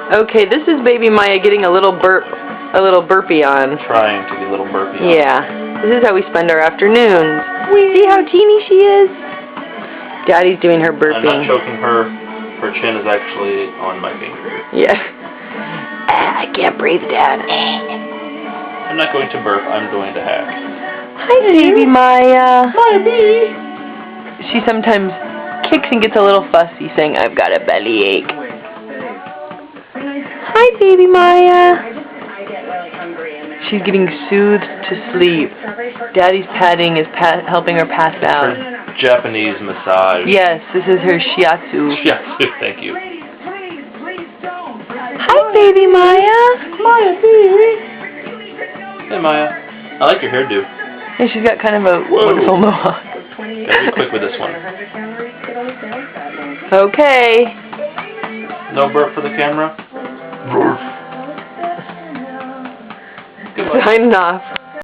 Okay, this is baby Maya getting a little burpee on. Trying to get a little burpee on. Yeah, this is how we spend our afternoons. See how teeny she is? Daddy's doing her burping. I'm not choking her. Her chin is actually on my finger. Yeah. I can't breathe, Dad. I'm not going to burp. I'm going to hack. Hi, baby Maya. Maya B. She sometimes kicks and gets a little fussy, saying, "I've got a bellyache." Hi, baby Maya. She's getting soothed to sleep. Daddy's patting is helping her pass out. Her Japanese massage. Yes, this is her shiatsu. Shiatsu, thank you. Hi, baby Maya. Maya baby. Hey, Maya. I like your hairdo. Yeah, she's got kind of a wonderful mohawk. Gotta be quick with this one. Okay. No burp for the camera? Signing off.